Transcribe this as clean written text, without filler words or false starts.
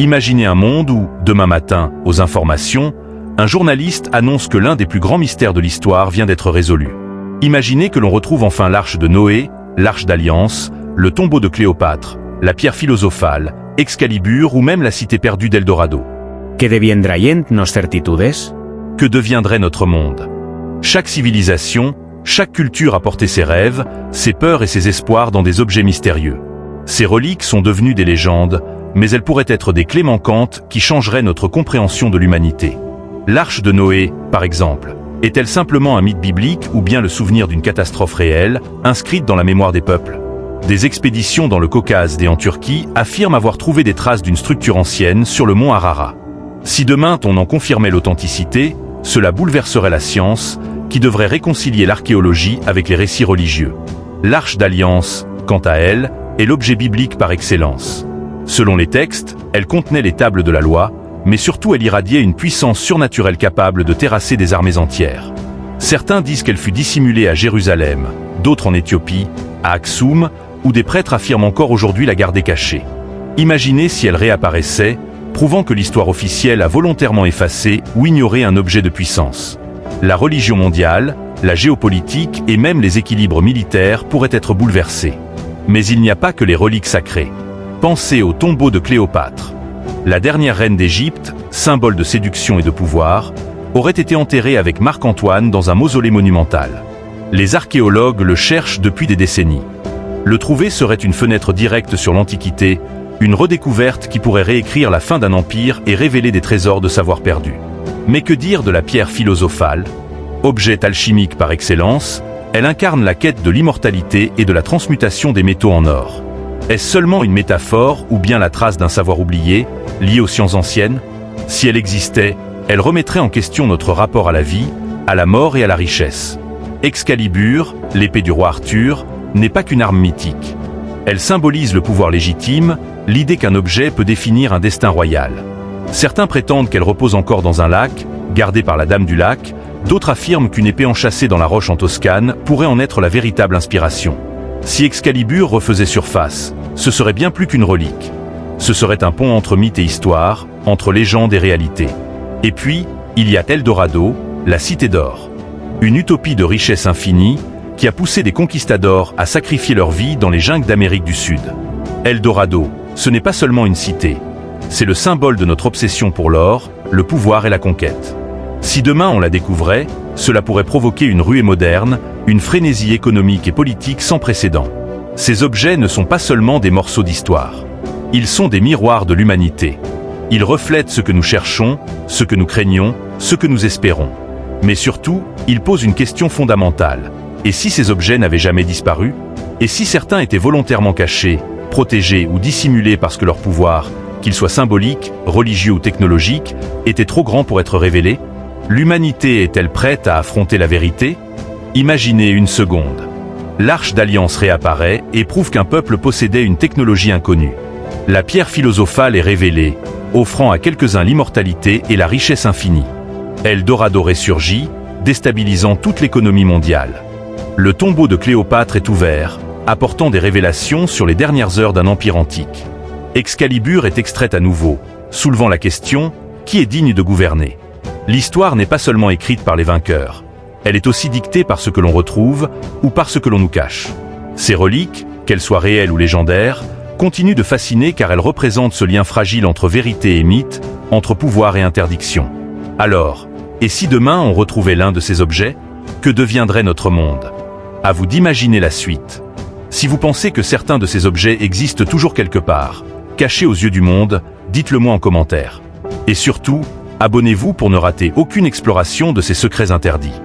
Imaginez un monde où, demain matin, aux informations, un journaliste annonce que l'un des plus grands mystères de l'histoire vient d'être résolu. Imaginez que l'on retrouve enfin l'arche de Noé, l'arche d'Alliance, le tombeau de Cléopâtre, la pierre philosophale, Excalibur ou même la cité perdue d'Eldorado. ¿Qué deviendraient nos certitudes? Que deviendrait notre monde? Chaque civilisation, chaque culture a porté ses rêves, ses peurs et ses espoirs dans des objets mystérieux. Ces reliques sont devenues des légendes, mais elles pourraient être des clés manquantes qui changeraient notre compréhension de l'humanité. L'arche de Noé, par exemple, est-elle simplement un mythe biblique ou bien le souvenir d'une catastrophe réelle, inscrite dans la mémoire des peuples? Des expéditions dans le Caucase et en Turquie affirment avoir trouvé des traces d'une structure ancienne sur le mont Ararat. Si demain on en confirmait l'authenticité, cela bouleverserait la science, qui devrait réconcilier l'archéologie avec les récits religieux. L'arche d'Alliance, quant à elle, est l'objet biblique par excellence. Selon les textes, elle contenait les tables de la loi, mais surtout elle irradiait une puissance surnaturelle capable de terrasser des armées entières. Certains disent qu'elle fut dissimulée à Jérusalem, d'autres en Éthiopie, à Aksum, où des prêtres affirment encore aujourd'hui la garder cachée. Imaginez si elle réapparaissait, prouvant que l'histoire officielle a volontairement effacé ou ignoré un objet de puissance. La religion mondiale, la géopolitique et même les équilibres militaires pourraient être bouleversés. Mais il n'y a pas que les reliques sacrées. Pensez au tombeau de Cléopâtre. La dernière reine d'Égypte, symbole de séduction et de pouvoir, aurait été enterrée avec Marc-Antoine dans un mausolée monumental. Les archéologues le cherchent depuis des décennies. Le trouver serait une fenêtre directe sur l'Antiquité, une redécouverte qui pourrait réécrire la fin d'un empire et révéler des trésors de savoir perdus. Mais que dire de la pierre philosophale? Objet alchimique par excellence, elle incarne la quête de l'immortalité et de la transmutation des métaux en or. Est-ce seulement une métaphore ou bien la trace d'un savoir oublié, lié aux sciences anciennes? Si elle existait, elle remettrait en question notre rapport à la vie, à la mort et à la richesse. Excalibur, l'épée du roi Arthur, n'est pas qu'une arme mythique. Elle symbolise le pouvoir légitime, l'idée qu'un objet peut définir un destin royal. Certains prétendent qu'elle repose encore dans un lac, gardé par la Dame du Lac, d'autres affirment qu'une épée enchâssée dans la roche en Toscane pourrait en être la véritable inspiration. Si Excalibur refaisait surface, ce serait bien plus qu'une relique. Ce serait un pont entre mythe et histoire, entre légende et réalité. Et puis, il y a Eldorado, la cité d'or. Une utopie de richesse infinie, qui a poussé des conquistadors à sacrifier leur vie dans les jungles d'Amérique du Sud. Eldorado, ce n'est pas seulement une cité. C'est le symbole de notre obsession pour l'or, le pouvoir et la conquête. Si demain on la découvrait, cela pourrait provoquer une ruée moderne, une frénésie économique et politique sans précédent. Ces objets ne sont pas seulement des morceaux d'histoire. Ils sont des miroirs de l'humanité. Ils reflètent ce que nous cherchons, ce que nous craignons, ce que nous espérons. Mais surtout, ils posent une question fondamentale. Et si ces objets n'avaient jamais disparu? Et si certains étaient volontairement cachés, protégés ou dissimulés parce que leur pouvoir, qu'il soit symbolique, religieux ou technologique, était trop grand pour être révélé? L'humanité est-elle prête à affronter la vérité? Imaginez une seconde. L'arche d'Alliance réapparaît et prouve qu'un peuple possédait une technologie inconnue. La pierre philosophale est révélée, offrant à quelques-uns l'immortalité et la richesse infinie. Eldorado ressurgit, déstabilisant toute l'économie mondiale. Le tombeau de Cléopâtre est ouvert, apportant des révélations sur les dernières heures d'un empire antique. Excalibur est extraite à nouveau, soulevant la question, qui est digne de gouverner? L'histoire n'est pas seulement écrite par les vainqueurs. Elle est aussi dictée par ce que l'on retrouve ou par ce que l'on nous cache. Ces reliques, qu'elles soient réelles ou légendaires, continuent de fasciner car elles représentent ce lien fragile entre vérité et mythe, entre pouvoir et interdiction. Alors, et si demain on retrouvait l'un de ces objets, que deviendrait notre monde? À vous d'imaginer la suite. Si vous pensez que certains de ces objets existent toujours quelque part, cachés aux yeux du monde, dites-le moi en commentaire. Et surtout, abonnez-vous pour ne rater aucune exploration de ces secrets interdits.